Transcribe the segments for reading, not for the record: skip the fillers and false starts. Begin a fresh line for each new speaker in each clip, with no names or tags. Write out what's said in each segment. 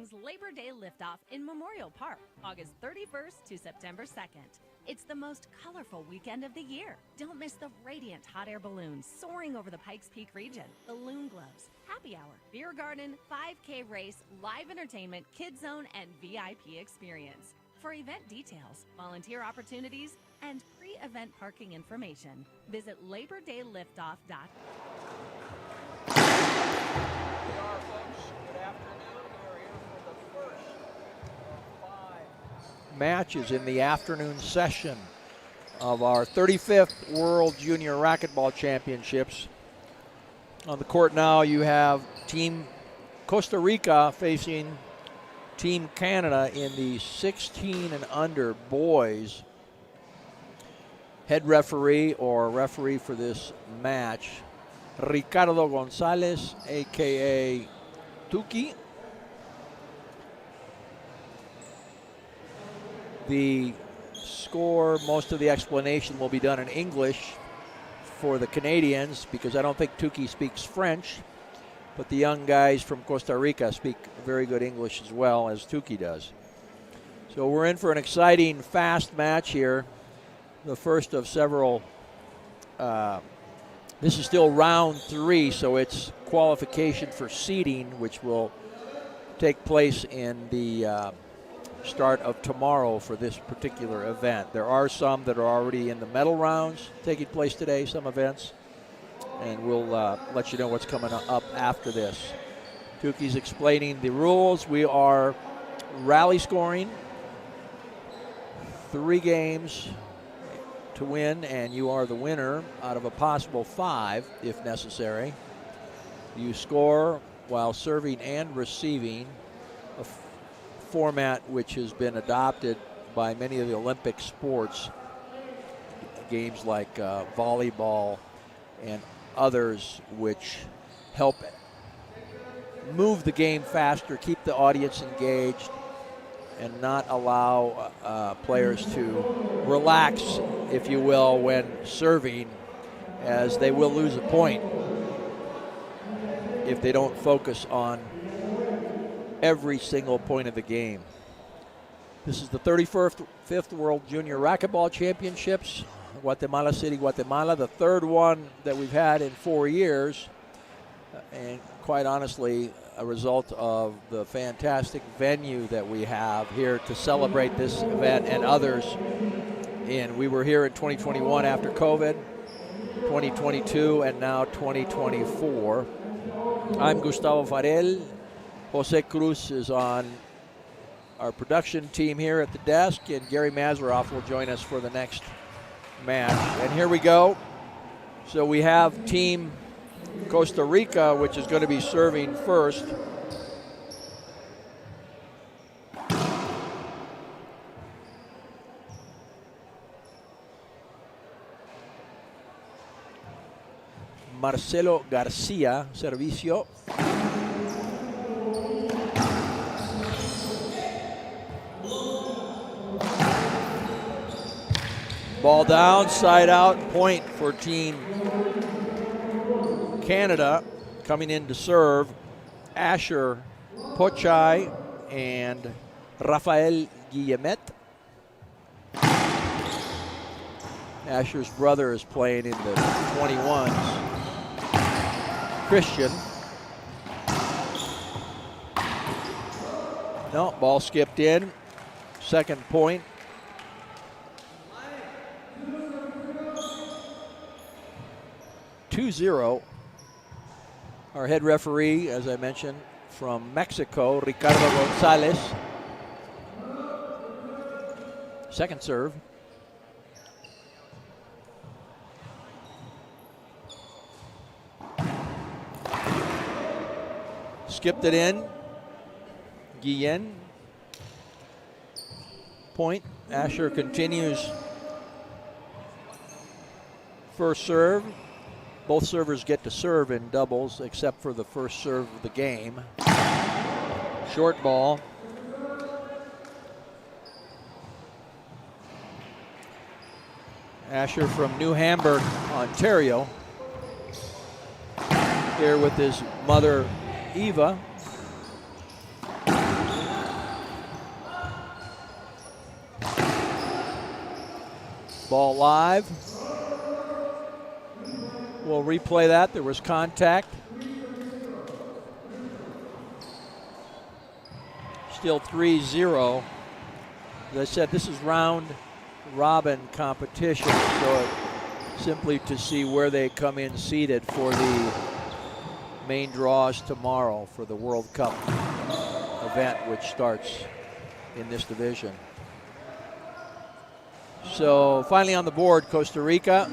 brings Labor Day liftoff in Memorial Park, August 31st to September 2nd. It's the most colorful weekend of the year. Don't miss the radiant hot air balloons soaring over the Pikes Peak region, balloon glows, happy hour, beer garden, 5K race, live entertainment, kids zone, and VIP experience. For event details, volunteer opportunities, and pre-event parking information, visit LaborDayLiftoff.com.
Matches in the afternoon session of our 35th World Junior Racquetball Championships. On the court now you have Team Costa Rica facing Team Canada in the 16 and under boys. Head referee or referee for this match, Ricardo Gonzalez, aka Tuki. The score, most of the explanation will be done in English for the Canadians because I don't think Tuki speaks French, but the young guys from Costa Rica speak very good English as well as Tuki does. So we're in for an exciting, fast match here. The first of several. This is still round 3, so it's qualification for seeding, which will take place in the start of tomorrow for this particular event. There are some that are already in the medal rounds taking place today, some events, and we'll let you know what's coming up after this. Tuki's explaining the rules. We are rally scoring, 3 games to win, and you are the winner out of a possible 5 if necessary. You score while serving and receiving, a format which has been adopted by many of the Olympic sports, games like volleyball and others, which help move the game faster, keep the audience engaged, and not allow players to relax, if you will, when serving, as they will lose a point if they don't focus on every single point of the game. This is the 35th World Junior Racquetball Championships, Guatemala City, Guatemala, the 3rd one that we've had in 4 years, and quite honestly, a result of the fantastic venue that we have here to celebrate this event and others. And we were here in 2021 after COVID, 2022, and now 2024. I'm Gustavo Farel. Jose Cruz is on our production team here at the desk, and Gary Mazeroff will join us for the next match. And here we go. So we have Team Costa Rica, which is going to be serving first. Marcelo Garcia, servicio. Ball down, side out, point for Team Canada. Coming in to serve, Asher POCSAI and Rafael Guillemette. Asher's brother is playing in the 21s. Christian. No, ball skipped in. Second point. (2-0). Our head referee, as I mentioned, from Mexico, Ricardo Gonzalez. Second serve. Skipped it in. Guillen. Point. Asher continues. First serve. Both servers get to serve in doubles except for the first serve of the game. Short ball. Asher from New Hamburg, Ontario. Here with his mother, Eva. Ball live. We'll replay that. There was contact. Still 3-0. As I said, this is round robin competition, so simply to see where they come in seated for the main draws tomorrow for the World Cup event, which starts in this division. So finally on the board, Costa Rica,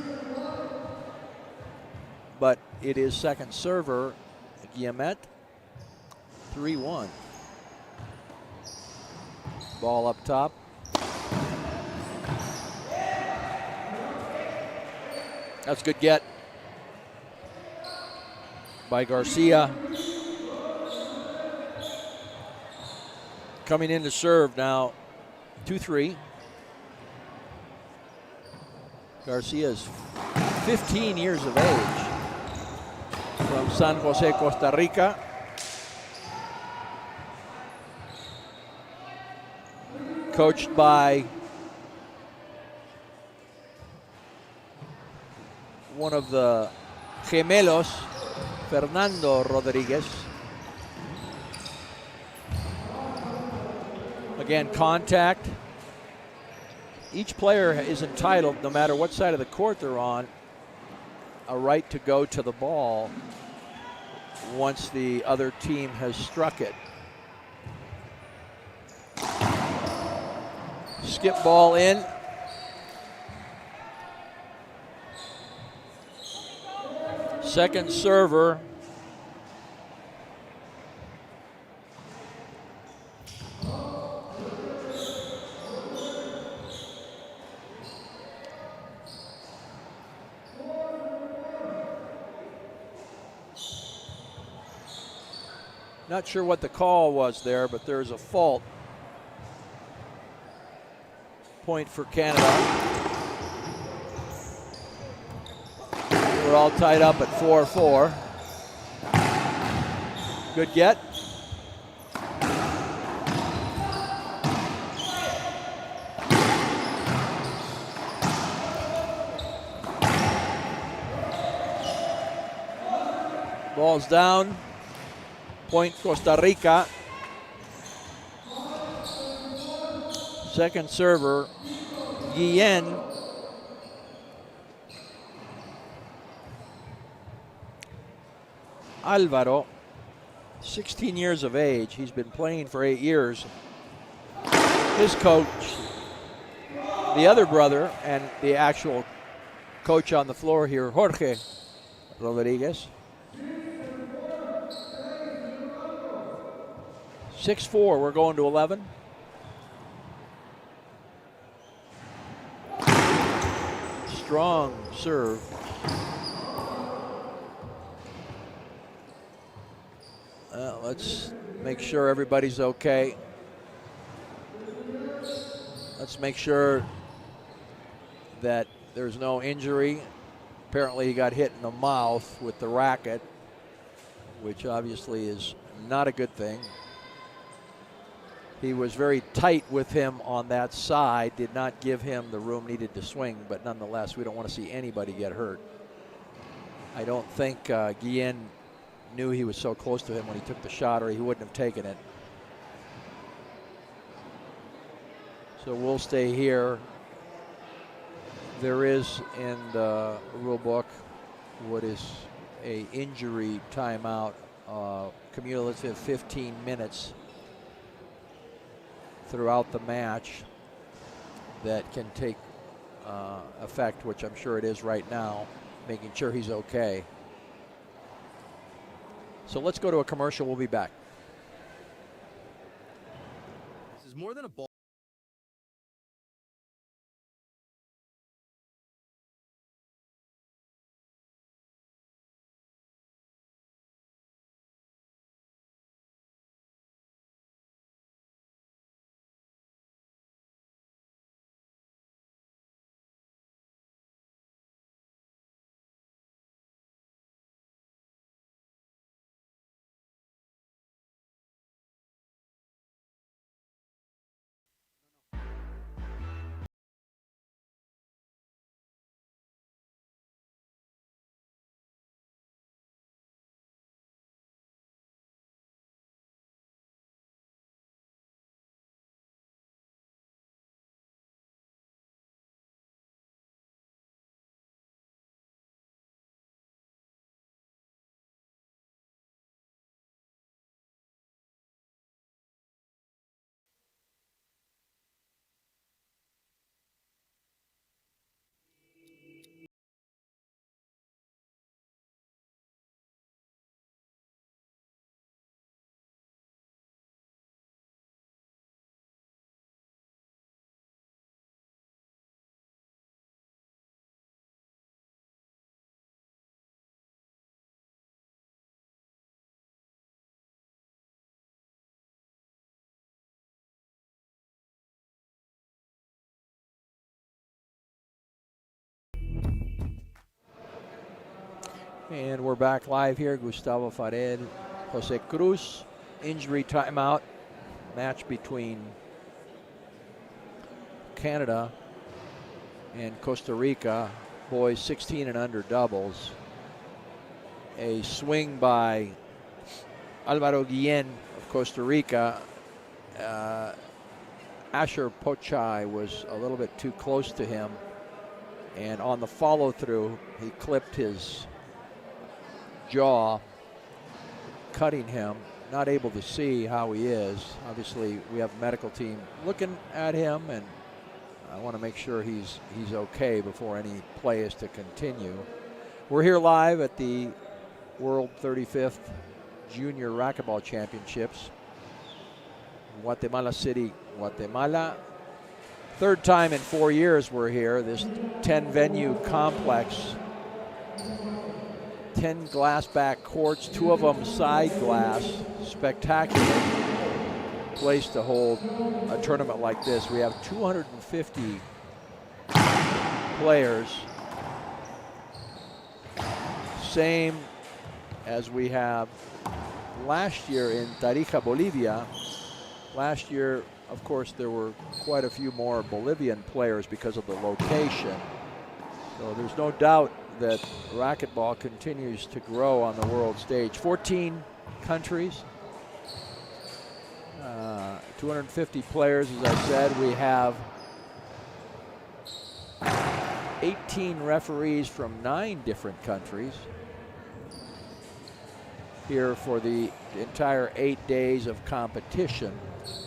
but it is second server, Guillemette, 3-1. Ball up top. That's a good get by Garcia. Coming in to serve now, 2-3. Garcia is 15 years of age, from San Jose, Costa Rica. Coached by one of the gemelos, Fernando Rodriguez. Again, contact. Each player is entitled, no matter what side of the court they're on, a right to go to the ball once the other team has struck it. Skip ball in. Second server. Not sure what the call was there, but there's a fault. Point for Canada. We're all tied up at 4-4. Good get. Ball's down. Point Costa Rica. Second server, Guillen. Alvaro, 16 years of age. He's been playing for 8 years. His coach, the other brother, and the actual coach on the floor here, Jorge Rodriguez. 6-4, we're going to 11. Strong serve. Let's make sure everybody's okay. Let's make sure that there's no injury. Apparently he got hit in the mouth with the racket, which obviously is not a good thing. He was very tight with him on that side, did not give him the room needed to swing, but nonetheless, we don't want to see anybody get hurt. I don't think Guillen knew he was so close to him when he took the shot, or he wouldn't have taken it. So we'll stay here. There is in the rule book what is a injury timeout, cumulative 15 minutes throughout the match that can take effect, which I'm sure it is right now, making sure he's okay. So let's go to a commercial. We'll be back.
This is more than a ball.
And we're back live here. Gustavo Fared, Jose Cruz, injury timeout. Match between Canada and Costa Rica, boys 16 and under doubles. A swing by Alvaro Guillen of Costa Rica. Asher POCSAI was a little bit too close to him, and on the follow through he clipped his jaw, cutting him. Not able to see how he is. Obviously we have a medical team looking at him, and I want to make sure he's okay before any play is to continue. We're here live at the World 35th Junior Racquetball Championships, Guatemala City, Guatemala. Third time in 4 years we're here. This 10-venue complex, 10 glass back courts, 2 of them side glass. Spectacular place to hold a tournament like this. We have 250 players, same as we have last year in Tarija, Bolivia. Last year, of course, there were quite a few more Bolivian players because of the location. So there's no doubt that racquetball continues to grow on the world stage. 14 countries, 250 players, as I said. We have 18 referees from 9 different countries here for the entire 8 days of competition,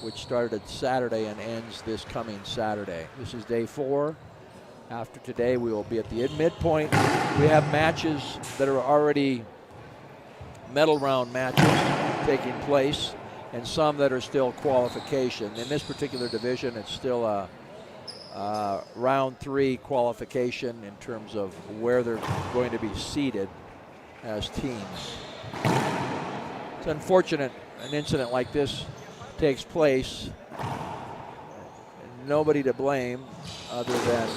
which started Saturday and ends this coming Saturday. This is day 4. After today, we will be at the midpoint. We have matches that are already medal round matches taking place, and some that are still qualification. In this particular division, it's still a round 3 qualification in terms of where they're going to be seated as teams. It's unfortunate an incident like this takes place. Nobody to blame other than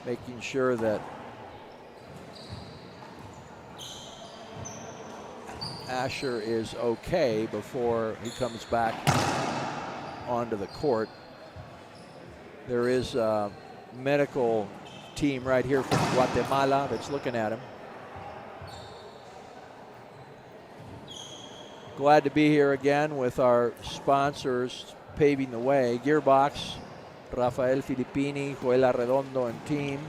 making sure that Asher is okay before he comes back onto the court. There is a medical team right here from Guatemala that's looking at him. Glad to be here again with our sponsors paving the way. Gearbox, Rafael Filippini, Joel Arredondo and team.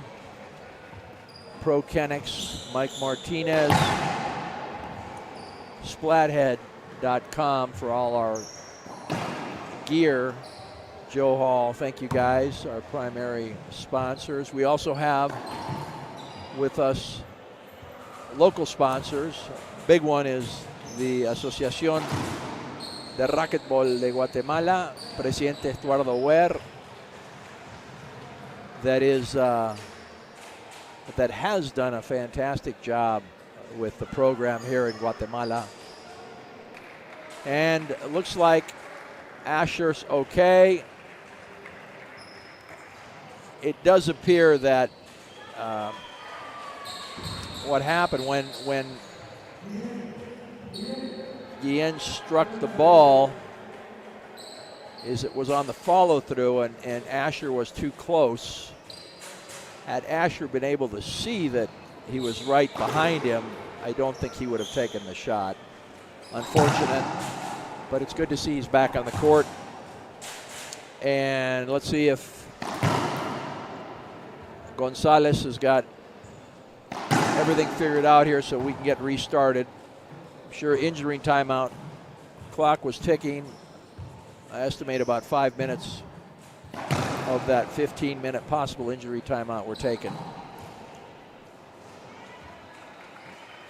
ProKenix, Mike Martinez. Splathead.com for all our gear. Joe Hall, thank you guys, our primary sponsors. We also have with us local sponsors. Big one is the Asociación de Racquetball de Guatemala, Presidente Estuardo Huer, that has done a fantastic job with the program here in Guatemala. And it looks like Asher's okay. It does appear that what happened when Guillen struck the ball is it was on the follow through, and Asher was too close. Had Asher been able to see that he was right behind him, I don't think he would have taken the shot. Unfortunate, but it's good to see he's back on the court. And let's see if Gonzalez has got everything figured out here so we can get restarted. I'm sure injury timeout. Clock was ticking. I estimate about 5 minutes of that 15-minute possible injury timeout were taken.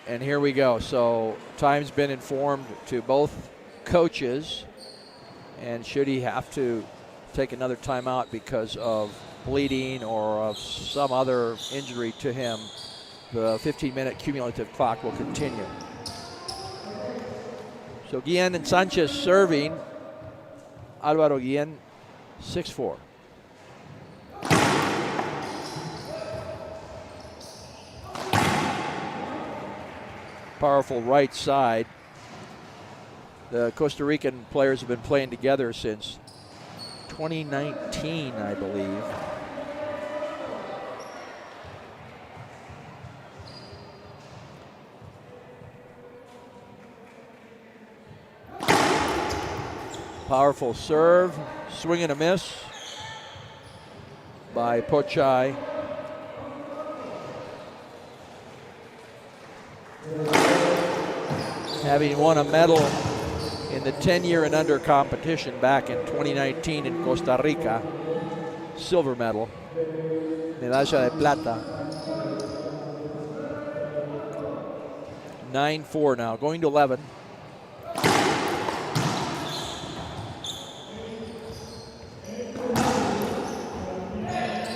And here we go. So time's been informed to both coaches, and should he have to take another timeout because of bleeding or of some other injury to him, the 15-minute cumulative clock will continue. So Guillen and Sanchez serving. Alvaro Guillen, 6-4. powerful right side. The Costa Rican players have been playing together since 2019, I believe. Powerful serve, swing and a miss by POCSAI. Having won a medal in the 10-year and under competition back in 2019 in Costa Rica, silver medal, medalla de plata. 9-4 now, going to 11.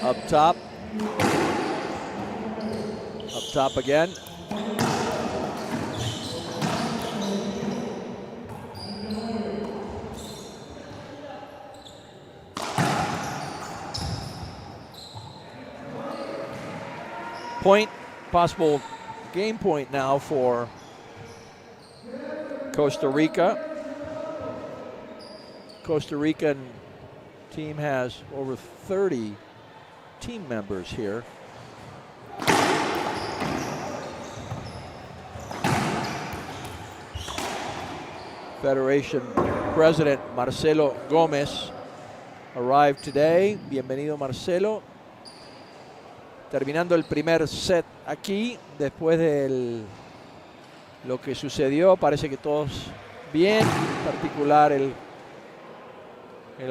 Up top. Up top again. Point, possible game point now for Costa Rica. Costa Rican team has over 30 team members here. Federation President Marcelo Gómez arrived today. Bienvenido, Marcelo. Terminando el primer set aquí, después de lo que sucedió, parece que todos bien, en particular el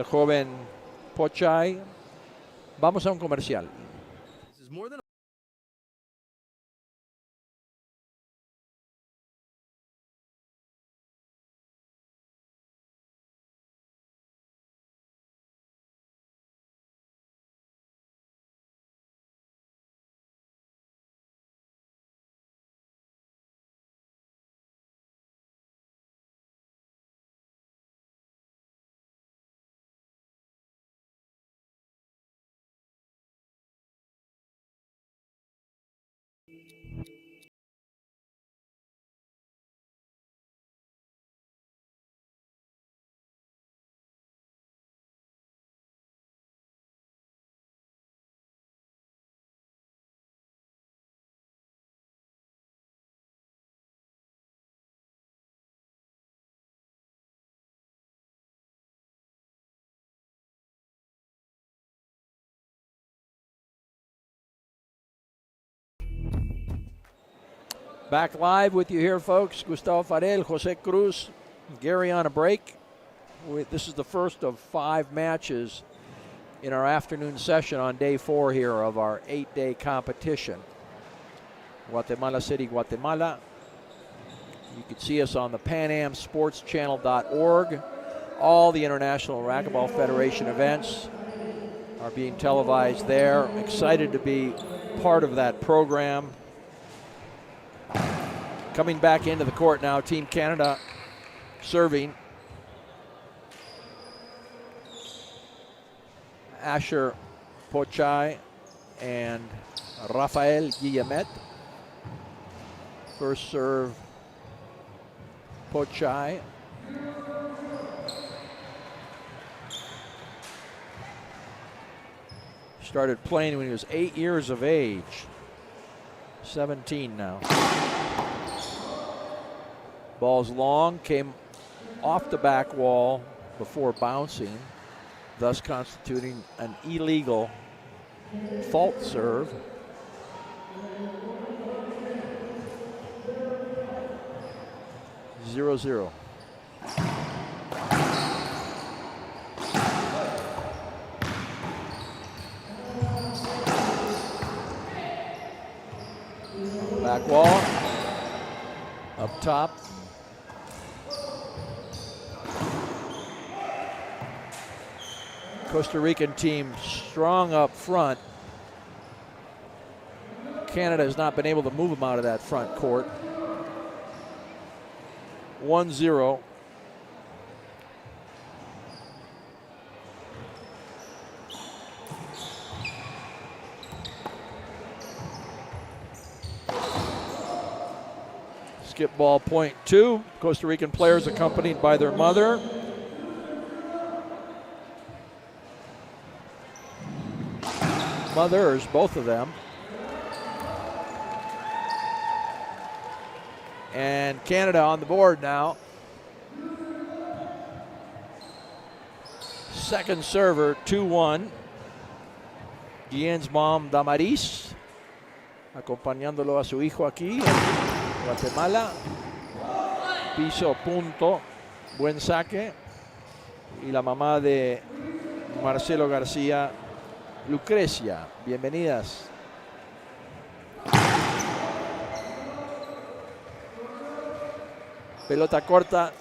joven POCSAI. Vamos a un comercial.
This is more than a
Back live with you here, folks. Gustavo Farel, Jose Cruz, Gary on a break. This is the first of 5 matches in our afternoon session on day 4 here of our 8-day competition. Guatemala City, Guatemala. You can see us on the PanAmSportsChannel.org. All the International Racquetball Federation events are being televised there. Excited to be part of that program. Coming back into the court now, Team Canada serving. Asher POCSAI and Rafael Guillemette. First serve, POCSAI. Started playing when he was 8 years of age. 17 now. Ball's long, came off the back wall before bouncing, thus constituting an illegal fault serve. Zero, zero. Back wall, up top. Costa Rican team strong up front. Canada has not been able to move them out of that front court. 1-0. Basketball point 2. Costa Rican players accompanied by their mother. Mothers, both of them. And Canada on the board now. Second server, 2-1. Guillen's mom, Damaris, acompañándolo a su hijo aquí en Guatemala. Piso, punto, buen saque. Y la mamá de Marcelo García, Lucrecia, bienvenidas. Pelota corta.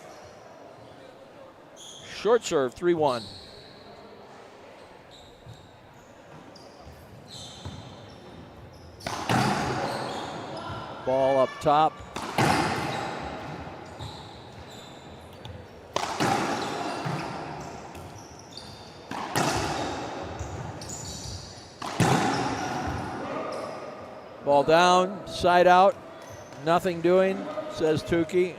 Short serve, 3-1. Ball up top. Ball down, side out, nothing doing, says Tukey.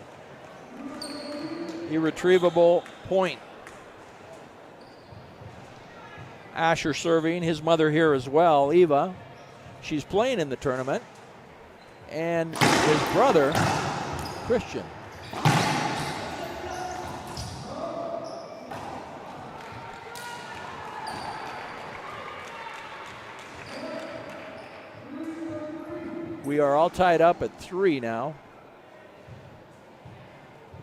Irretrievable point. Asher serving, his mother here as well, Eva. She's playing in the tournament. And his brother, Christian. We are all tied up at 3 now.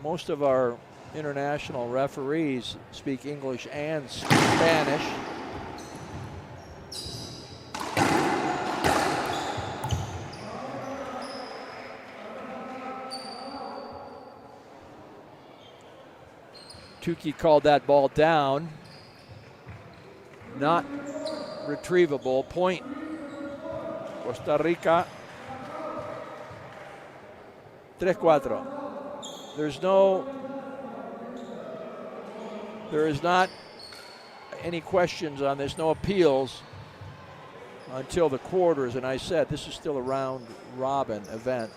Most of our international referees speak English and Spanish. Tukey called that ball down. Not retrievable. Point Costa Rica. 3-4. There is not any questions on this, no appeals until the quarters. And I said this is still a round robin event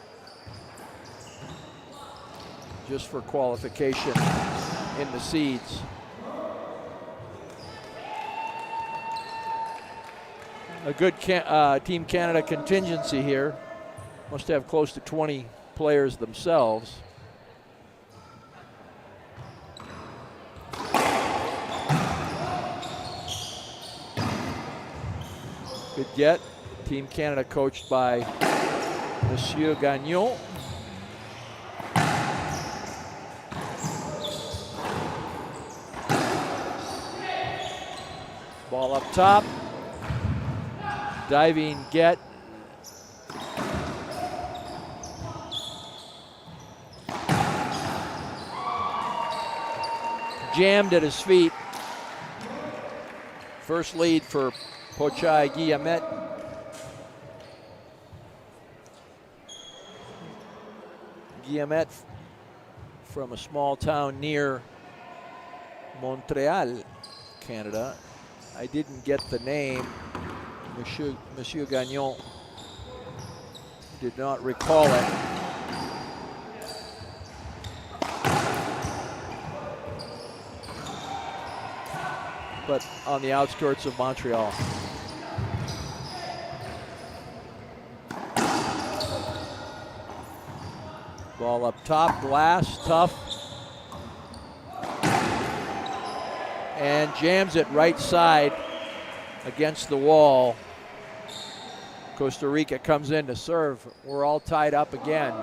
just for qualification in the seeds. A good Team Canada contingency here. Must have close to 20 players themselves. Good get. Team Canada coached by Monsieur Gagnon. Ball up top. Diving get. Jammed at his feet. First lead for POCSAI Guillemette. Guillemette from a small town near Montreal, Canada. I didn't get the name. Monsieur Gagnon did not recall it. But on the outskirts of Montreal. Ball up top, glass, tough. And jams it right side against the wall. Costa Rica comes in to serve. We're all tied up again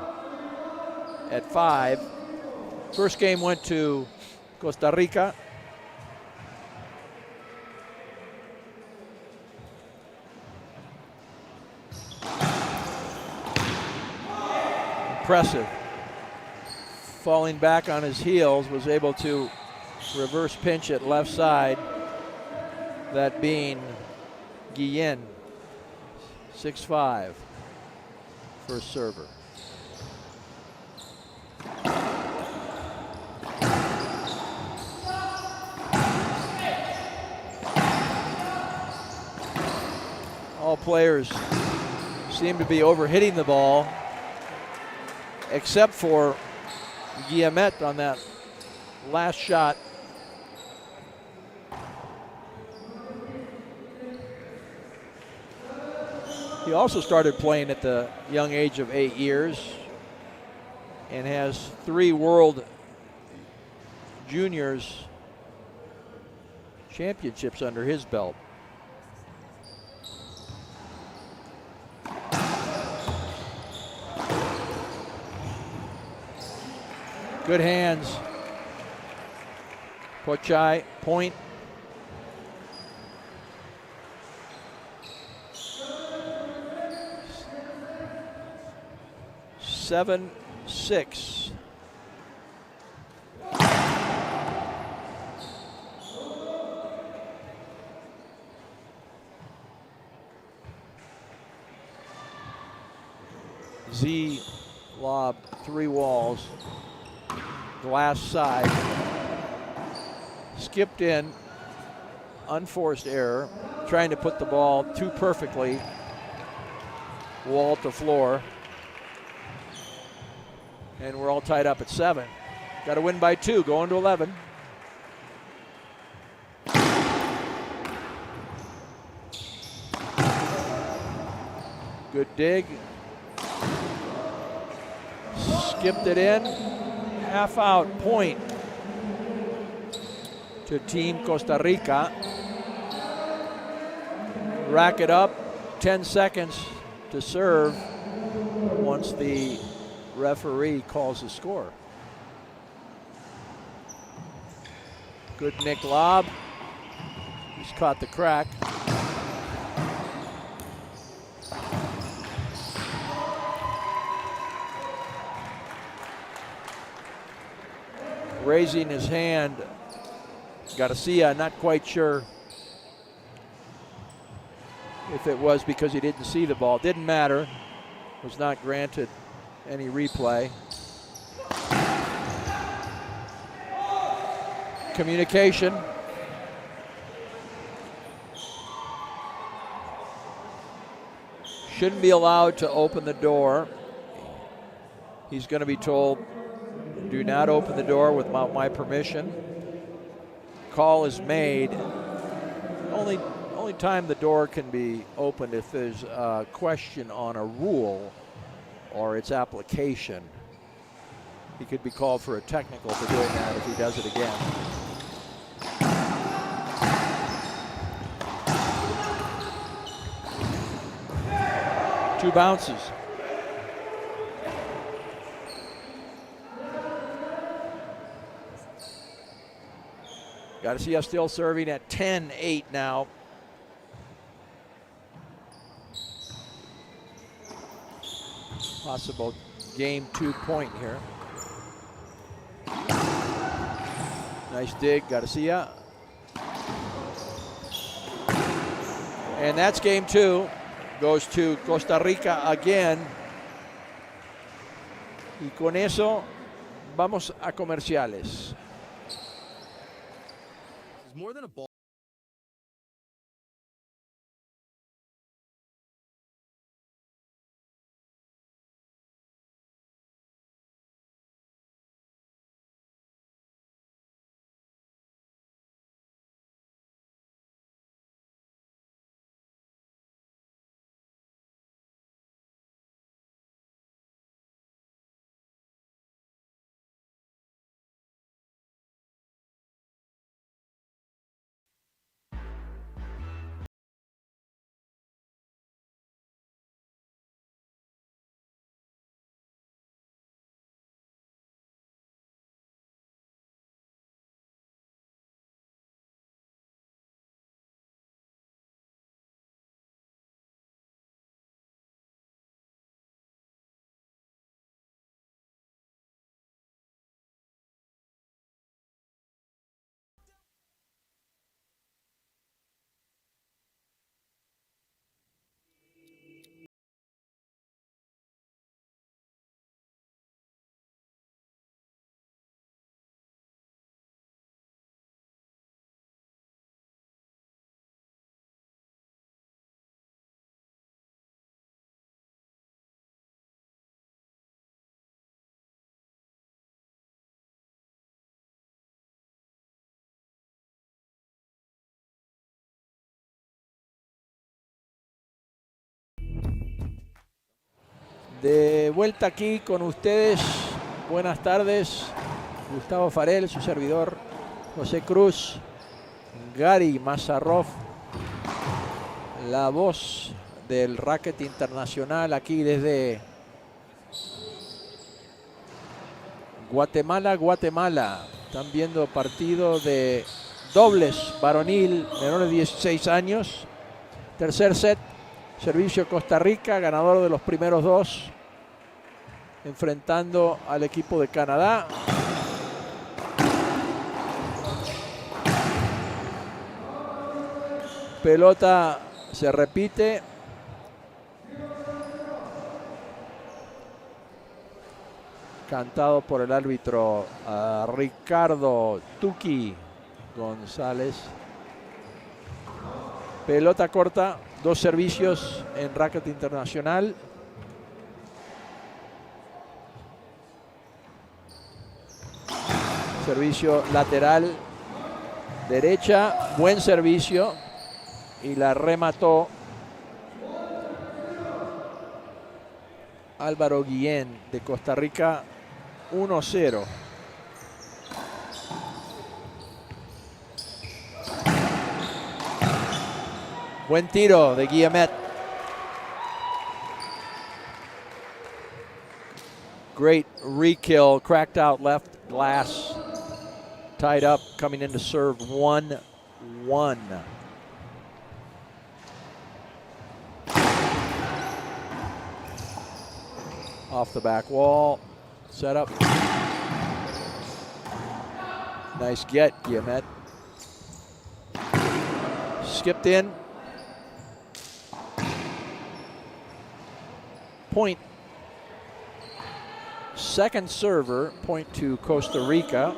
at 5. First game went to Costa Rica. Impressive. Falling back on his heels, was able to reverse pinch it left side. That being Guillen, 6'5", first server. All players seem to be overhitting the ball. except for Guillemette on that last shot. He also started playing at the young age of 8 years and has 3 World Juniors championships under his belt. Good hands. POCSAI, point. Seven, 6. Z lob 3 walls. Glass side. Skipped in. Unforced error. Trying to put the ball too perfectly. Wall to floor. And we're all tied up at 7. Got to win by 2, going to 11. Good dig. Skipped it in. Half out, point to Team Costa Rica. Rack it up. 10 seconds to serve once the referee calls the score. Good Nick lob. He's caught the crack. Raising his hand, Garcia, not quite sure if it was because he didn't see the ball. Didn't matter. Was not granted any replay. Communication. Shouldn't be allowed to open the door. He's going to be told, do not open the door without my permission. Call is made. Only time the door can be opened if there's a question on a rule or its application. He could be called for a technical for doing that if he does it again. Two bounces. Garcia still serving at 10-8 now. Possible game 2 point here. Nice dig, Garcia. And that's game 2. Goes to Costa Rica again. Y con eso vamos a comerciales.
More than a ball.
De vuelta aquí con ustedes. Buenas tardes. Gustavo Farel, su servidor, José Cruz, Gary Mazarrov, la voz del racket internacional aquí desde Guatemala, Guatemala. Están viendo partido de dobles varonil, menores de 16 años. Tercer set, servicio Costa Rica, ganador de los primeros dos, enfrentando al equipo de Canadá. Pelota se repite. Cantado por el árbitro Ricardo Tuki González. Pelota corta, dos servicios en racket internacional. Servicio lateral derecha, buen servicio y la remató Álvaro Guillén de Costa Rica. 1-0. Buen tiro de Guillemette. Great re-kill, cracked out left glass. Tied up, coming in to serve 1-1. Off the back wall, set up. Nice get, Guillemette. Skipped in. Point. Second server, point to Costa Rica.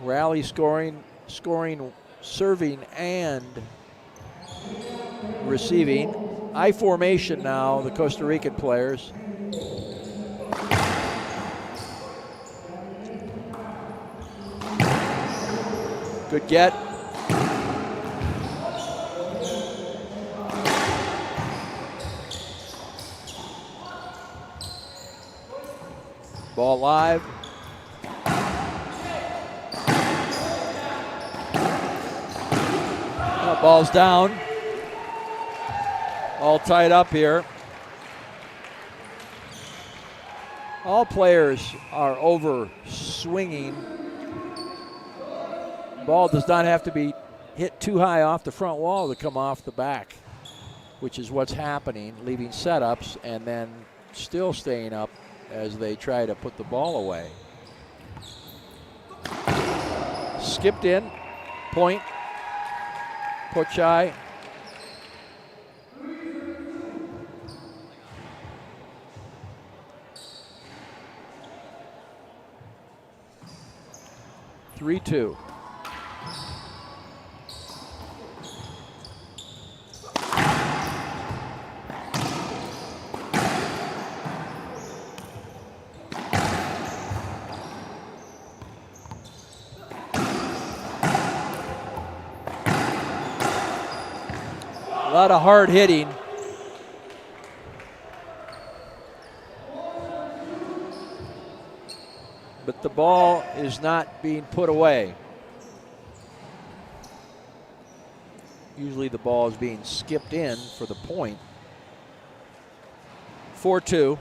Rally scoring, serving and receiving. I formation now, the Costa Rican players. Good get. Ball live. Ball's down. All tied up here. All players are over swinging. Ball does not have to be hit too high off the front wall to come off the back, which is what's happening, leaving setups and then still staying up as they try to put the ball away. Skipped in, point, POCSAI. Three-two. A lot of hard hitting. But the ball is not being put away. Usually the ball is being skipped in for the point. 4-2.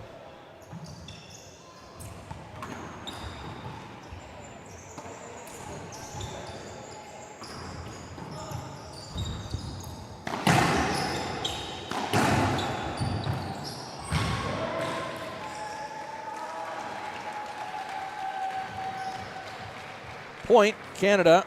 Point, Canada.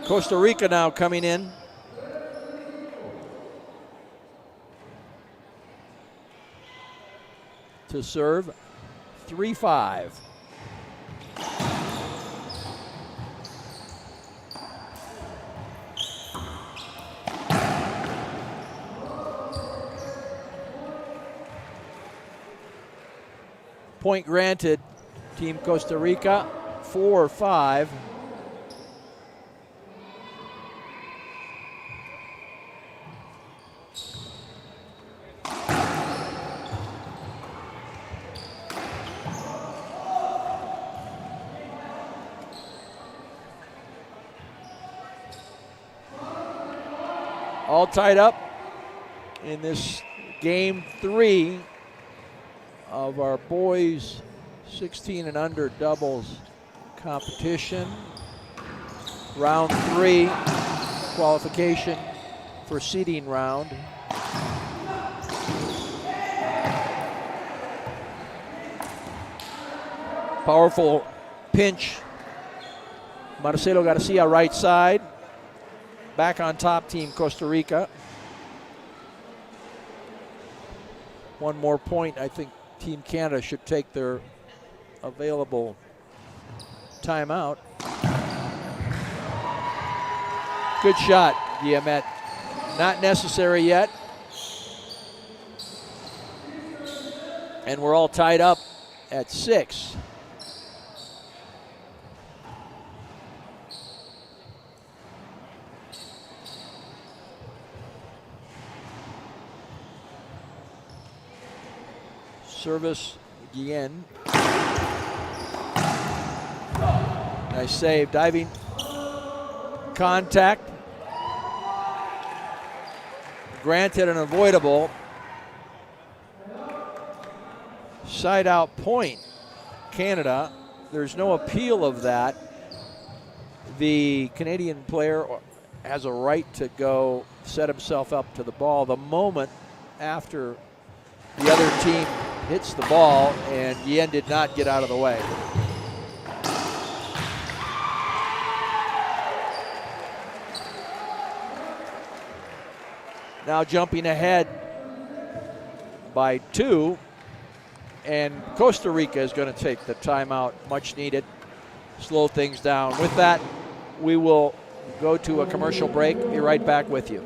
Costa Rica now coming in. To serve 3-5. Point granted, Team Costa Rica, 4-5. All tied up in this game 3 of our boys 16 and under doubles competition. Round 3 qualification for seeding round. Powerful pinch. Marcelo Garcia right side. Back on top, Team Costa Rica. One more point, I think Team Canada should take their available timeout. Good shot, Guillemette. Not necessary yet. And we're all tied up at 6. Service, Guillen. Nice save, diving contact. Granted and avoidable. Side out point, Canada. There's no appeal of that. The Canadian player has a right to go set himself up to the ball the moment after the other team hits the ball, and Guillen did not get out of the way. Now jumping ahead by 2, and Costa Rica is going to take the timeout, much needed, slow things down. With that, we will go to a commercial break. Be right back with you.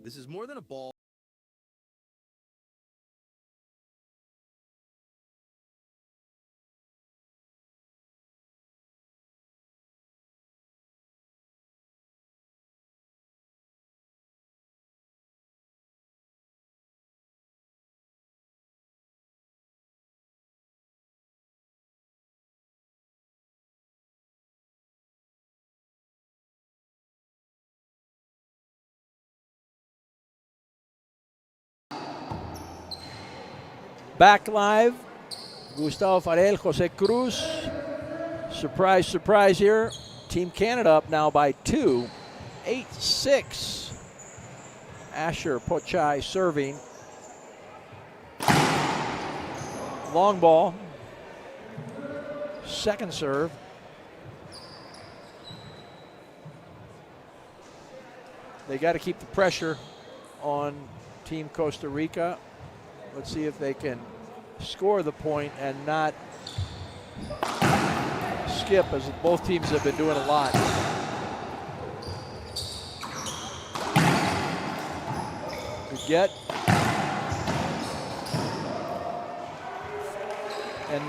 This is more than a ball.
Back live, Gustavo Farel, Jose Cruz. Surprise, surprise here. Team Canada up now by 2, 8-6. Asher POCSAI serving. Long ball. Second serve. They got to keep the pressure on Team Costa Rica. Let's see if they can score the point and not skip, as both teams have been doing a lot. Good get. And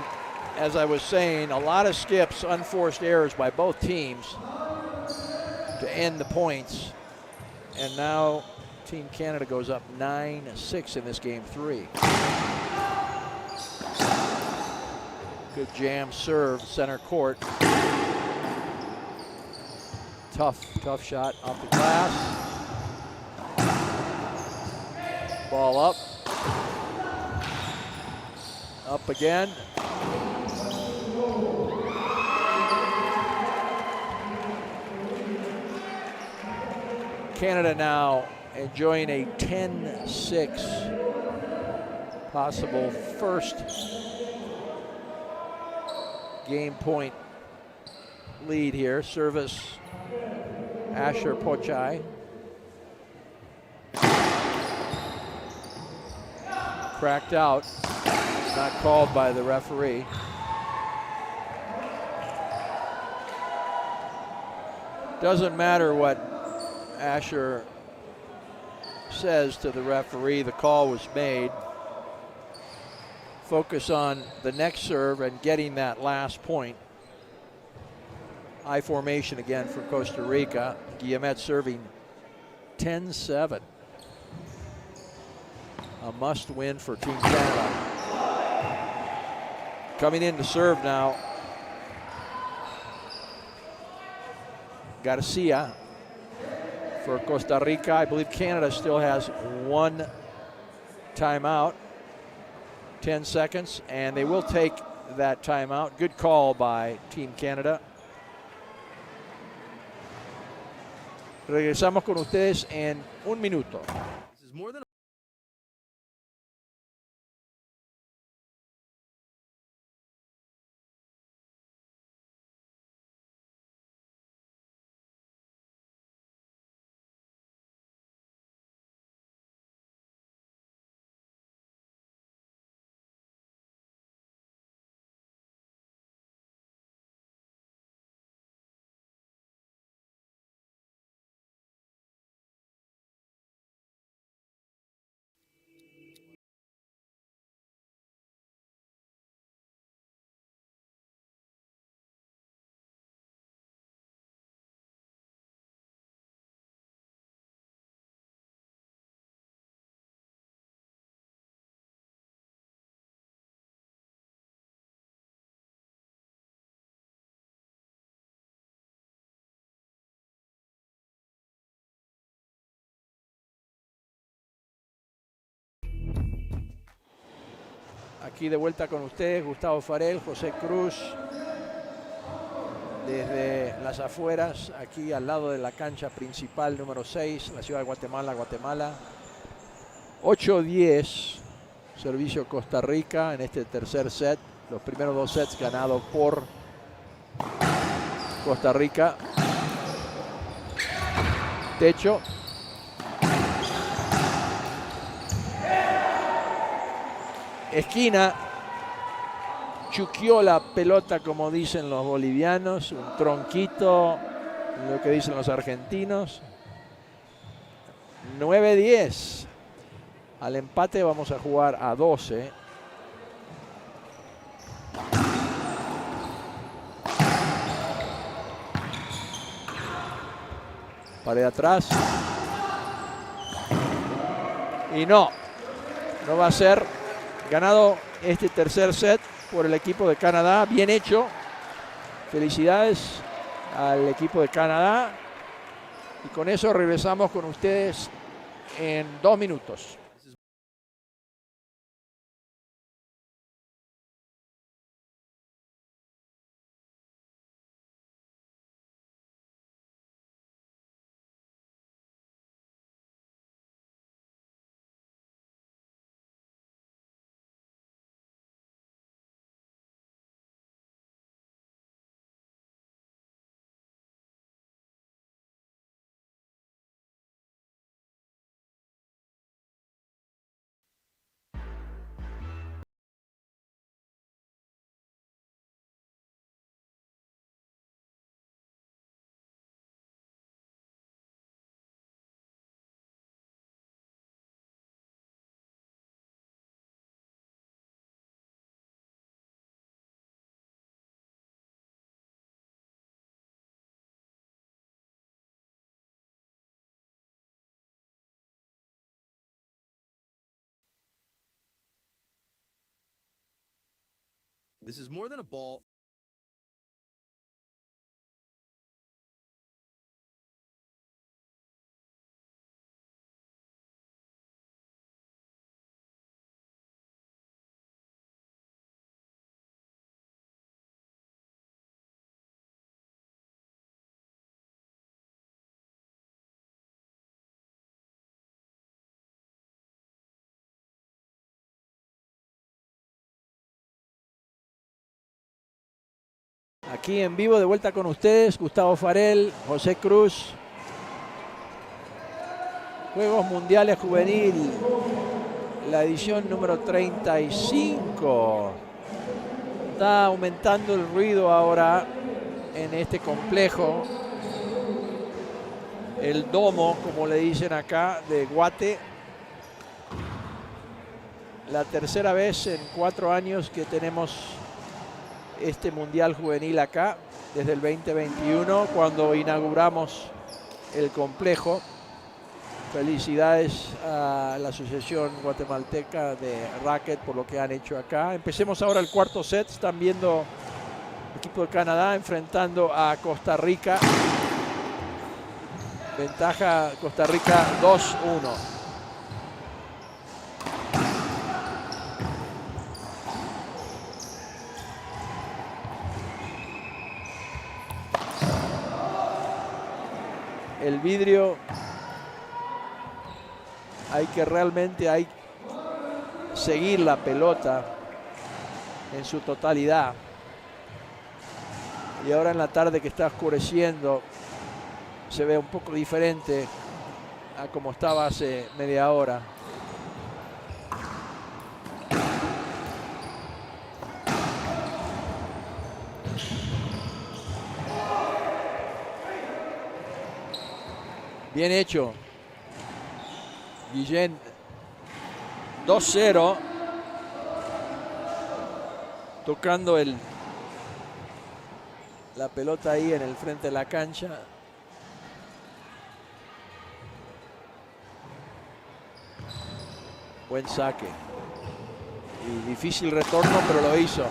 as I was saying, a lot of skips, unforced errors by both teams to end the points. And now Team Canada goes up 9-6 in this game 3. Good jam serve, center court. Tough shot off the glass. Ball up. Up again. Canada now enjoying a 10-6 possible first game point lead here. Service Asher POCSAI. Cracked out, not called by the referee. Doesn't matter what Asher says to the referee, the call was made. Focus on the next serve and getting that last point. I formation again for Costa Rica. Guillemette serving 10-7. A must win for Team Canada. Coming in to serve now, Garcia for Costa Rica. I believe Canada still has one timeout, 10 seconds, and they will take that timeout. Good call by Team Canada. Regresamos con ustedes en un minuto.
This is more than
Aquí de vuelta con ustedes, Gustavo Farel, José Cruz, desde las afueras, aquí al lado de la cancha principal número 6, la ciudad de Guatemala, Guatemala. 8-10, servicio Costa Rica en este tercer set. Los primeros dos sets ganados por Costa Rica. Techo. Esquina, chuqueó la pelota, como dicen los bolivianos, un tronquito, lo que dicen los argentinos. 9-10. Al empate vamos a jugar a 12. Pared atrás. Y no va a ser. Ganado este tercer set por el equipo de Canadá. Bien hecho. Felicidades al equipo de Canadá. Y con eso regresamos con ustedes en 2 minutos.
This is more than a ball.
Aquí en vivo, de vuelta con ustedes, Gustavo Farel, José Cruz. Juegos Mundiales Juvenil, la edición número 35. Está aumentando el ruido ahora en este complejo. El domo, como le dicen acá, de Guate. La tercera vez en 4 años que tenemos este Mundial Juvenil acá, desde el 2021, cuando inauguramos el complejo. Felicidades a la Asociación Guatemalteca de Racquet por lo que han hecho acá. Empecemos ahora el cuarto set. Están viendo el equipo de Canadá enfrentando a Costa Rica. Ventaja Costa Rica 2-1. El vidrio hay que realmente seguir la pelota en su totalidad. Y ahora en la tarde que está oscureciendo se ve un poco diferente a como estaba hace media hora. Bien hecho. Guillen 2-0. Tocando la pelota ahí en el frente de la cancha. Buen saque. Y difícil retorno, pero lo hizo.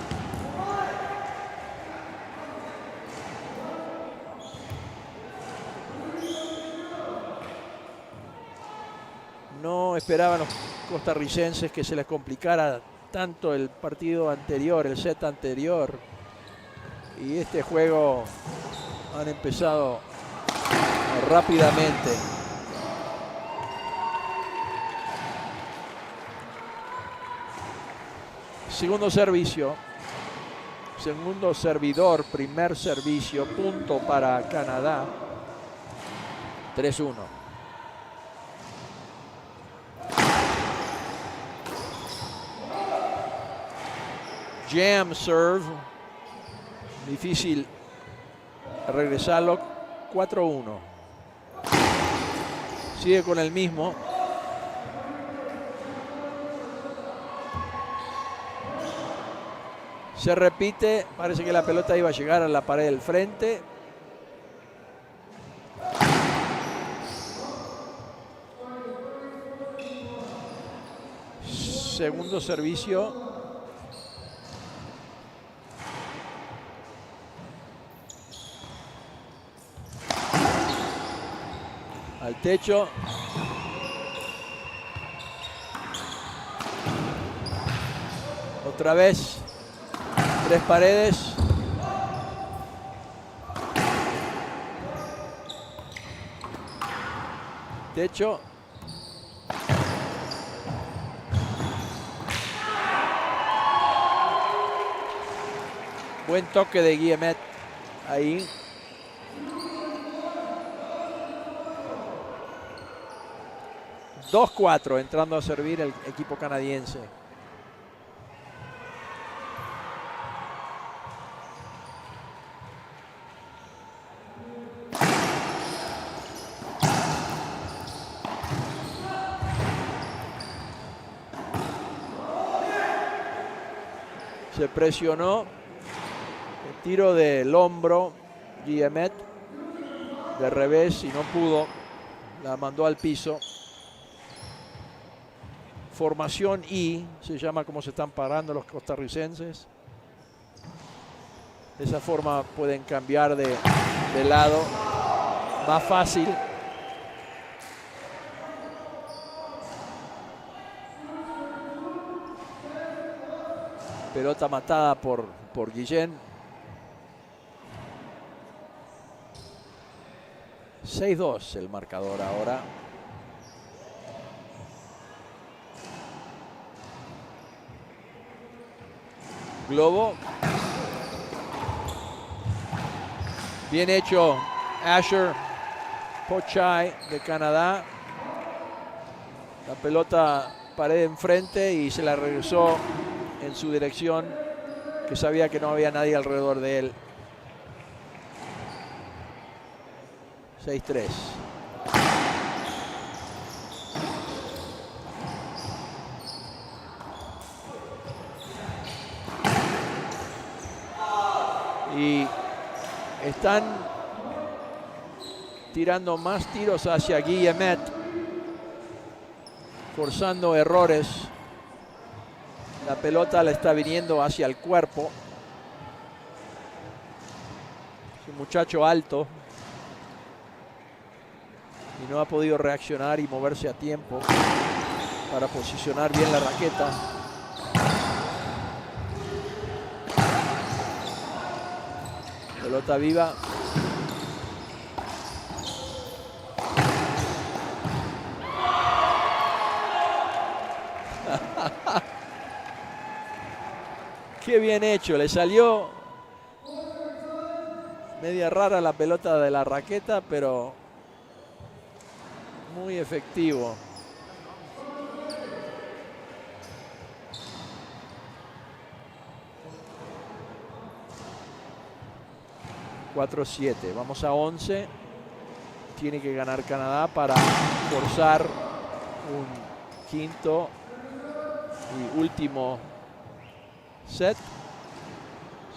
No esperaban los costarricenses que se les complicara tanto el partido anterior, el set anterior. Y este juego han empezado rápidamente. Segundo servicio. Segundo servidor, primer servicio, punto para Canadá. 3-1. Jam serve. Difícil regresarlo. 4-1. Sigue con el mismo. Se repite. Parece que la pelota iba a llegar a la pared del frente. Segundo servicio. Al techo. Otra vez. 3 paredes. Techo. Buen toque de Guillemette ahí. ...2-4 entrando a servir el equipo canadiense. Se presionó. El tiro del hombro. Guillemette de revés y no pudo. La mandó al piso. Formación I, se llama como se están parando los costarricenses. De esa forma pueden cambiar de lado más fácil. Pelota matada por Guillen. 6-2 el marcador ahora. Globo. Bien hecho, Asher POCSAI de Canadá. La pelota pared enfrente y se la regresó en su dirección, que sabía que no había nadie alrededor de él. 6-3. Y están tirando más tiros hacia Guillemette, forzando errores. La pelota le está viniendo hacia el cuerpo. Es un muchacho alto y no ha podido reaccionar y moverse a tiempo para posicionar bien la raqueta. Pelota viva. Qué bien hecho, le salió media rara la pelota de la raqueta, pero muy efectivo. (4-7). Vamos a 11. Tiene que ganar Canadá para forzar un quinto y último set.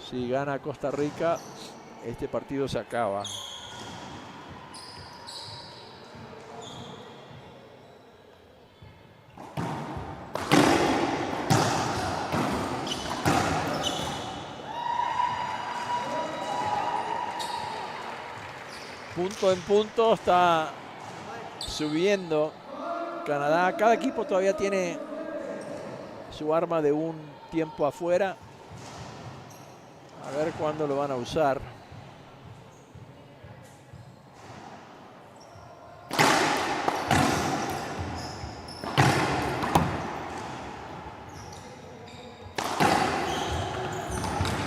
Si gana Costa Rica, este partido se acaba. Punto en punto está subiendo Canadá. Cada equipo todavía tiene su arma de un tiempo afuera. A ver cuándo lo van a usar.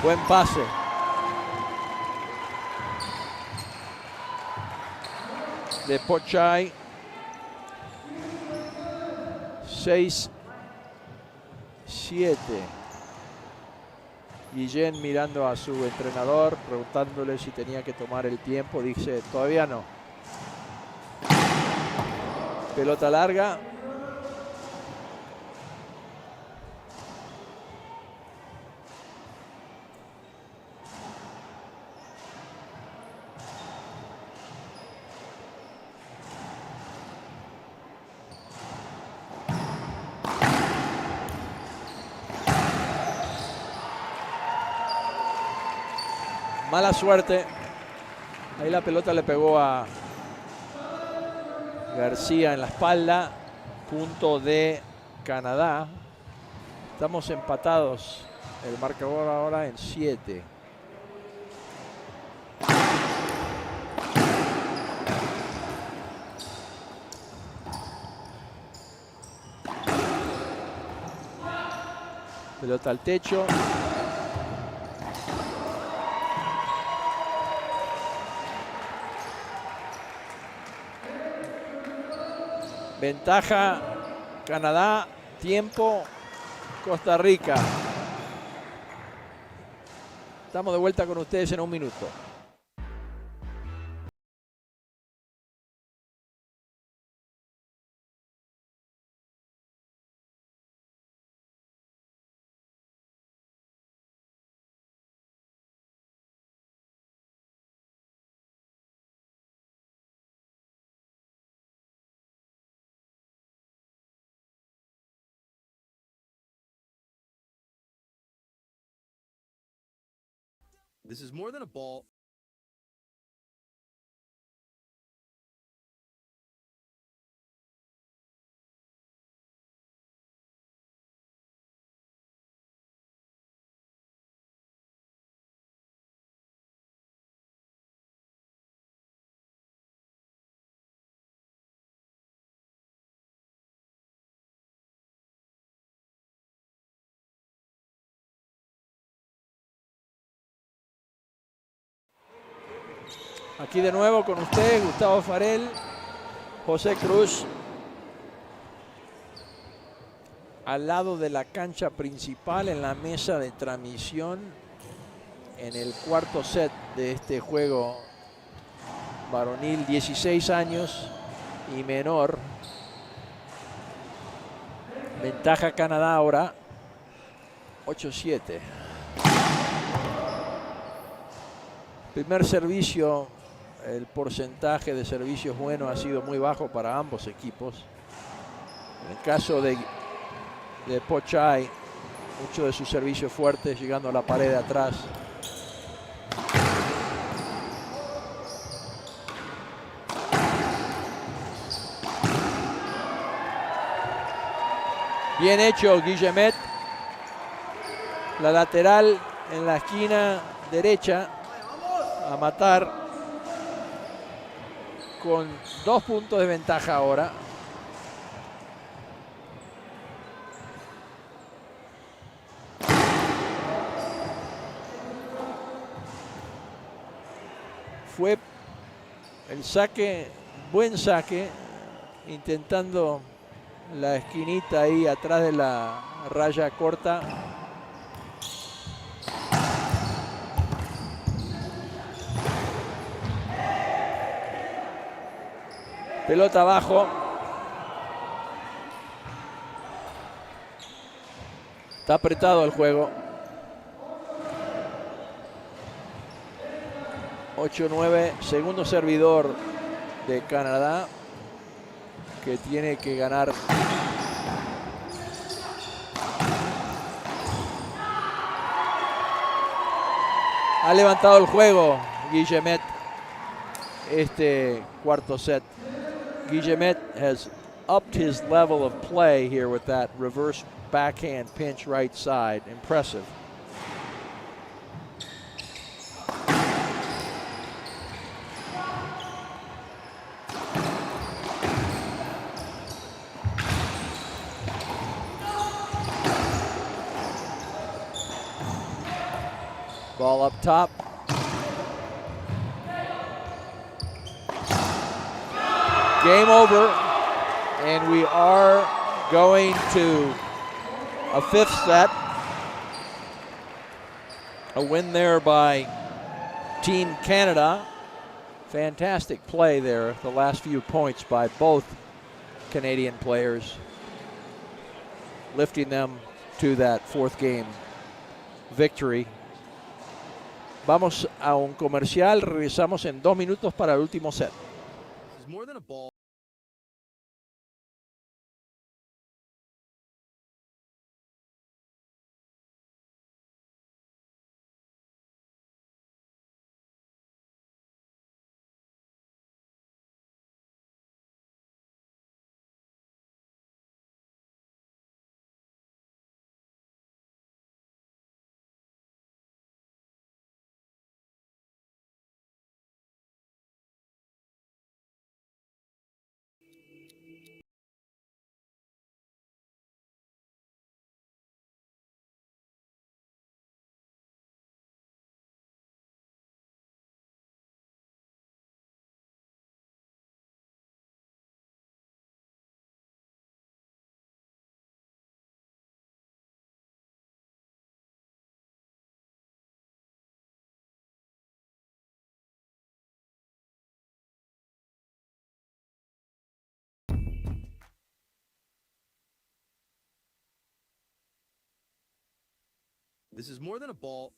Buen pase. De POCSAI. 6-7. Guillen mirando a su entrenador, preguntándole si tenía que tomar el tiempo. Dice, todavía no. Pelota larga. Mala suerte. Ahí la pelota le pegó a García en la espalda. Punto de Canadá. Estamos empatados. El marcador ahora en 7. Pelota al techo. Ventaja Canadá, tiempo Costa Rica. Estamos de vuelta con ustedes en un minuto.
This is more than a ball.
Aquí de nuevo con usted, Gustavo Farel, José Cruz. Al lado de la cancha principal en la mesa de transmisión en el cuarto set de este juego varonil, 16 años y menor. Ventaja Canadá ahora, 8-7. Primer servicio, el porcentaje de servicios buenos ha sido muy bajo para ambos equipos. En el caso de POCSAI, mucho de sus servicios fuertes llegando a la pared de atrás. Bien hecho, Guillemette. La lateral en la esquina derecha a matar con 2 puntos de ventaja ahora. Fue el saque, buen saque, intentando la esquinita ahí atrás de la raya corta. Pelota abajo. Está apretado el juego. 8-9, segundo servidor de Canadá, que tiene que ganar. Ha levantado el juego Guillemette este cuarto set. Guillemette has upped his level of play here with that reverse backhand pinch right side. Impressive. Ball up top. Game over, and we are going to a fifth set. A win there by Team Canada. Fantastic play there, the last few points by both Canadian players, lifting them to that fourth game victory. Vamos a un comercial, regresamos en 2 minutos para el último set.
This is more than a ball. This is more than a ball.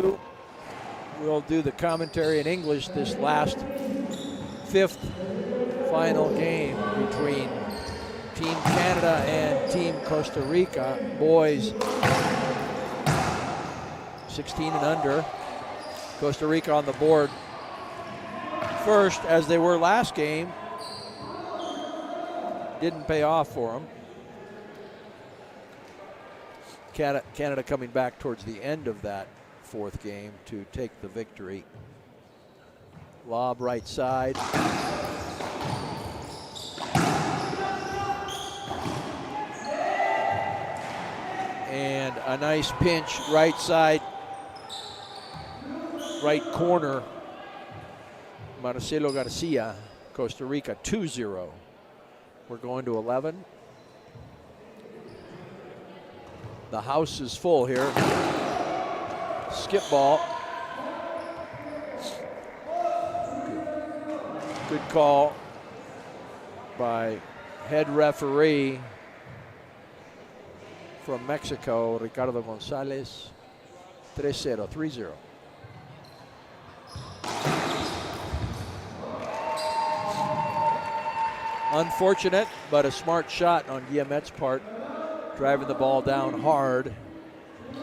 We'll do the commentary in English. This last 5th final game between Team Canada and Team Costa Rica. Boys 16 and under. Costa Rica on the board first, as they were last game. Didn't pay off for them. Canada coming back towards the end of that 4th game to take the victory. Lob right side. And a nice pinch right side, right corner. Marcelo Garcia, Costa Rica, 2-0. We're going to 11. The house is full here. Skip ball. Good call by head referee from Mexico, Ricardo Gonzalez. 3-0, 3-0. Unfortunate, but a smart shot on Guillemette's part, driving the ball down hard.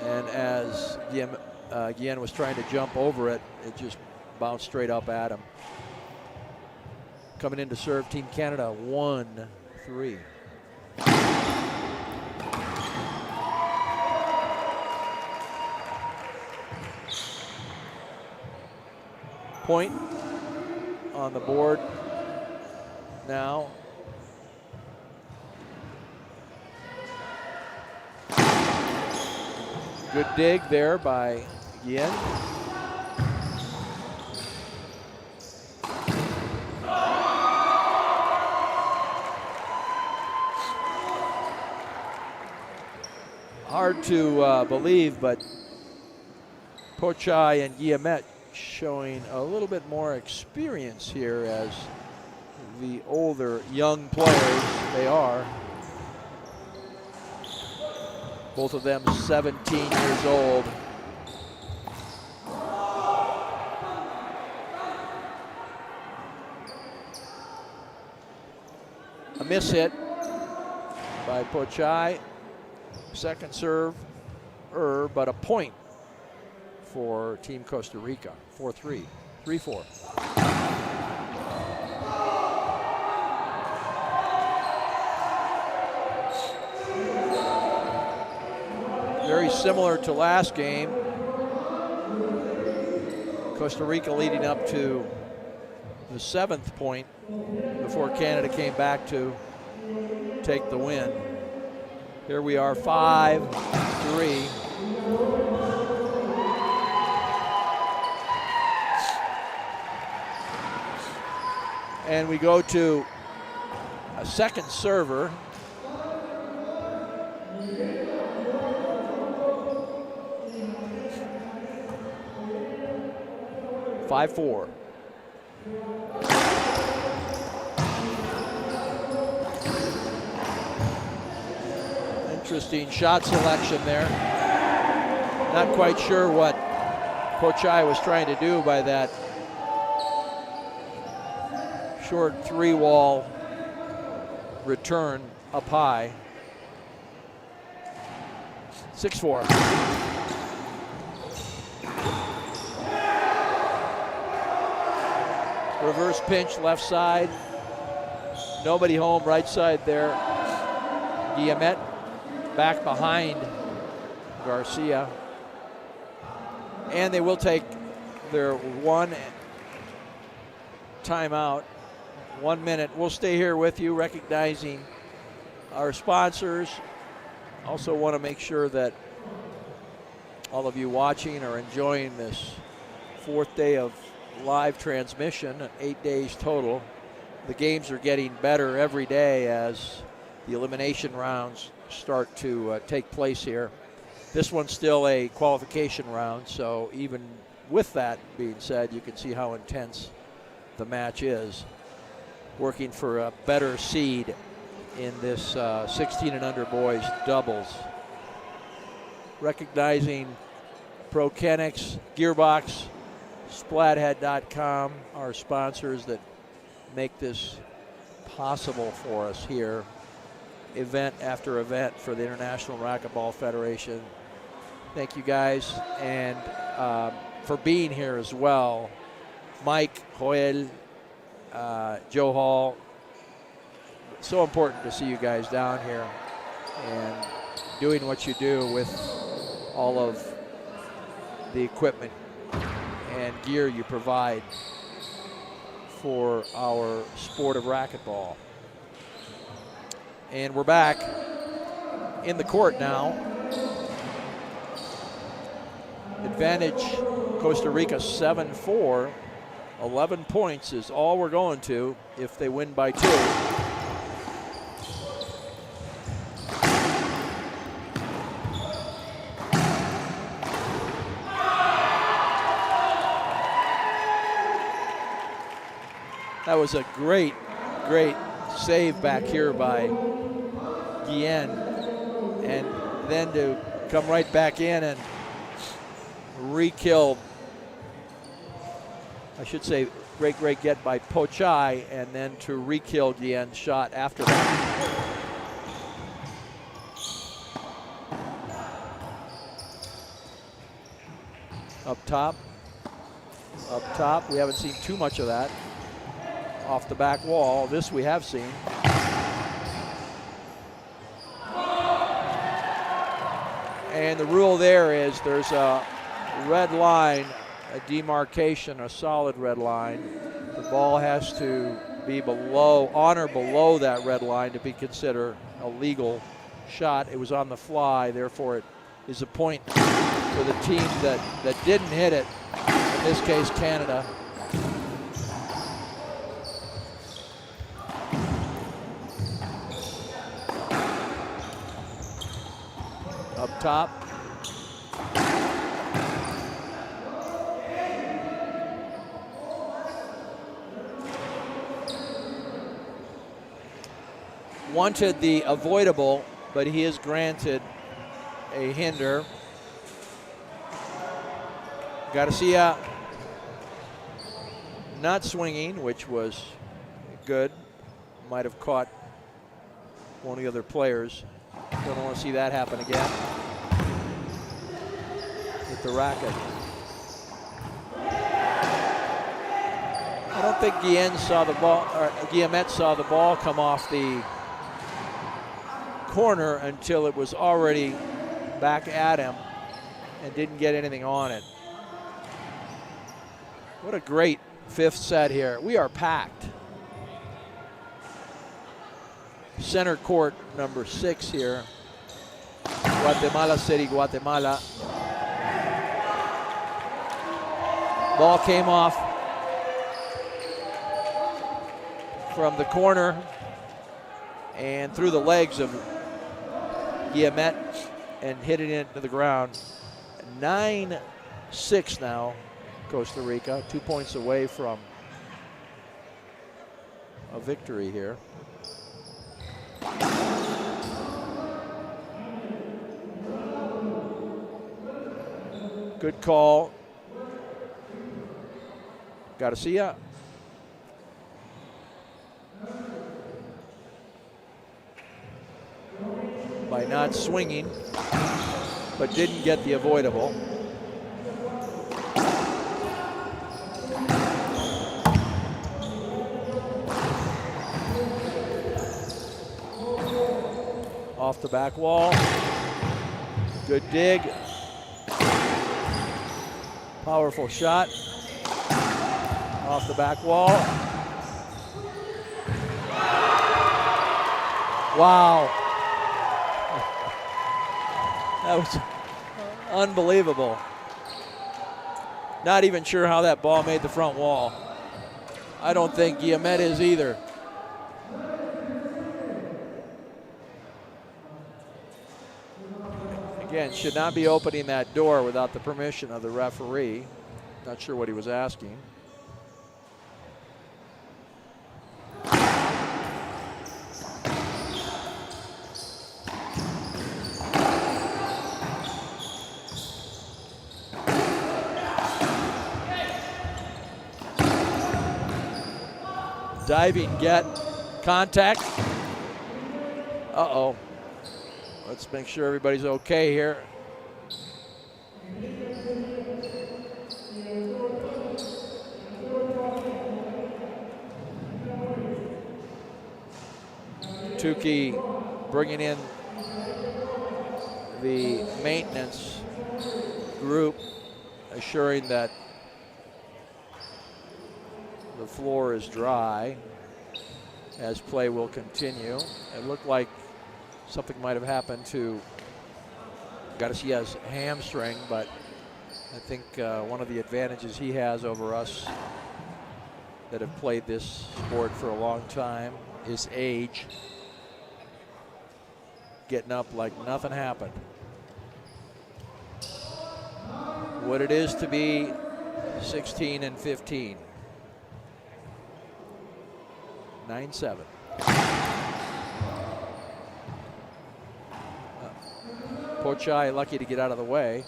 And as Guillen was trying to jump over it, it just bounced straight up at him. Coming in to serve Team Canada, 1-3. Point on the board now. Good dig there by Guillen. Hard to believe, but POCSAI and Guillemette showing a little bit more experience here as the older young players they are. Both of them 17 years old. A miss hit by POCSAI. Second serve, but a point for Team Costa Rica. 4-3, 3-4. Very similar to last game. Costa Rica leading up to the 7th point before Canada came back to take the win. Here we are, 5-3. And we go to a second server. Five-4. Interesting shot selection there. Not quite sure what POCSAI was trying to do by that short 3-wall return up high. 6-4. Reverse pinch left side. Nobody home right side there. Guillemette back behind Garcia. And they will take their one timeout. 1 minute. We'll stay here with you, recognizing our sponsors. Also want to make sure that all of you watching are enjoying this 4th day of live transmission, 8 days total. The games are getting better every day as the elimination rounds start to take place here. This one's still a qualification round, so even with that being said, you can see how intense the match is. Working for a better seed in this 16 and under boys doubles. Recognizing Prokenix, Gearbox, Splathead.com, our sponsors that make this possible for us here, event after event for the International Racquetball Federation. Thank you guys, and for being here as well. Mike, Joel, Joe Hall. So important to see you guys down here and doing what you do with all of the equipment and gear you provide for our sport of racquetball. And we're back in the court now. Advantage Costa Rica 7-4. 11 points is all we're going to if they win by 2. That was a great save back here by Guillen, and then to come right back in and re-kill, I should say, great get by POCSAI, and then to re-kill Guillen's shot after that. Up top, we haven't seen too much of that. Off the back wall, this we have seen. And the rule there is there's a red line, a demarcation, a solid red line. The ball has to be on or below that red line to be considered a legal shot. It was on the fly, therefore it is a point for the team that didn't hit it, in this case Canada. Up top. Wanted the avoidable, but he is granted a hinder. Garcia not swinging, which was good. Might have caught one of the other players. Don't want to see that happen again with the racket. I don't think Guillemette saw the ball come off the corner until it was already back at him and didn't get anything on it. What a great fifth set here. We are packed. Center court number 6 here. Guatemala City, Guatemala. Ball came off from the corner and through the legs of Guillemette and hit it into the ground. 9-6 now, Costa Rica, 2 points away from a victory here. Good call. Garcia. By not swinging, but didn't get the avoidable. Off the back wall. Good dig. Powerful shot. Off the back wall. Wow. That was unbelievable. Not even sure how that ball made the front wall. I don't think Guillemette is either. Again, should not be opening that door without the permission of the referee. Not sure what he was asking. Diving get, contact. Uh-oh. Let's make sure everybody's okay here. Tukey bringing in the maintenance group, assuring that the floor is dry as play will continue. It looked like something might have happened to Garcia's hamstring, but I think one of the advantages he has over us that have played this sport for a long time is age. Getting up like nothing happened. What it is to be 16 and 15. 9-7. POCSAI lucky to get out of the way.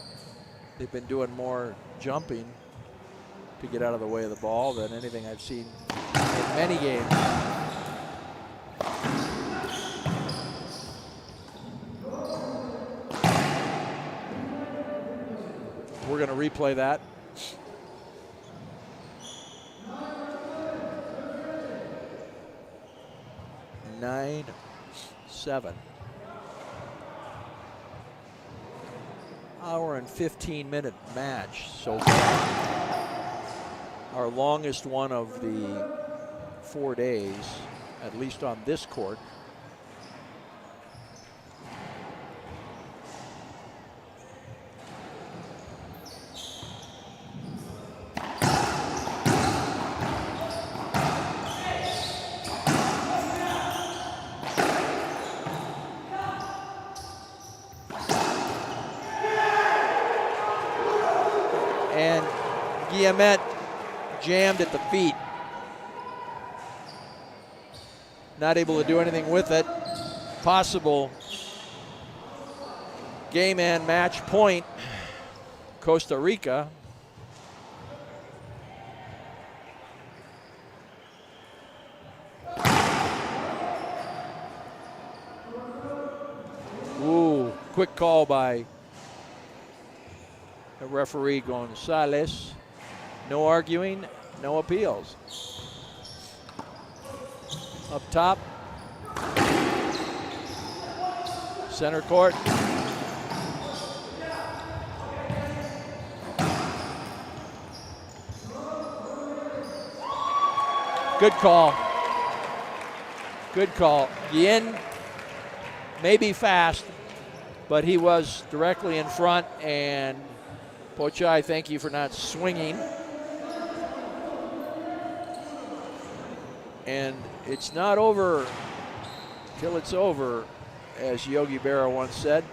They've been doing more jumping to get out of the way of the ball than anything I've seen in many games. We're going to replay that. Nine, 7. Hour and 15-minute match so far. Our longest one of the 4 days, at least on this court. Guillemette jammed at the feet. Not able to do anything with it. Possible game and match point. Costa Rica. Ooh, quick call by the referee Gonzalez. No arguing, no appeals. Up top. Center court. Good call. Good call. Guillen may be fast, but he was directly in front, and POCSAI, thank you for not swinging. And it's not over till it's over, as Yogi Berra once said.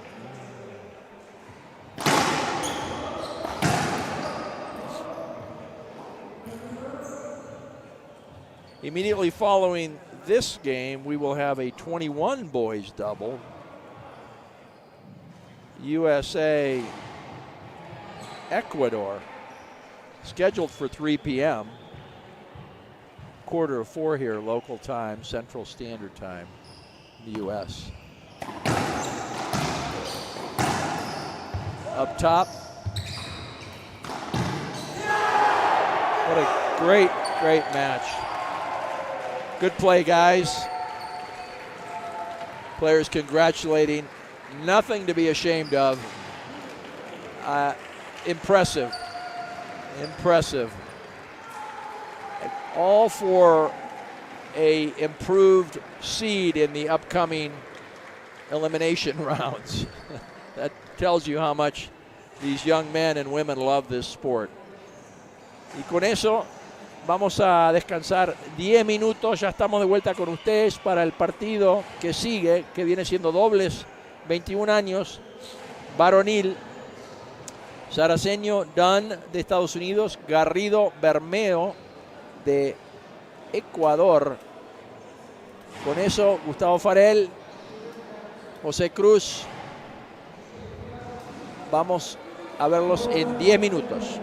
Immediately following this game, we will have a 21 boys double. USA, Ecuador, scheduled for 3 p.m. 3:45 here, local time, Central Standard Time, in the U.S. Up top. What a great, great match. Good play, guys. Players congratulating. Nothing to be ashamed of. Impressive. Impressive. All for a improved seed in the upcoming elimination rounds. That tells you how much these young men and women love this sport. Y con eso vamos a descansar 10 minutos. Ya estamos de vuelta con ustedes para el partido que sigue, que viene siendo dobles, 21 años, varonil. Saraceño Dunn de Estados Unidos, Garrido Bermeo de Ecuador. Con eso, Gustavo Farel, José Cruz. Vamos a verlos en 10 minutos.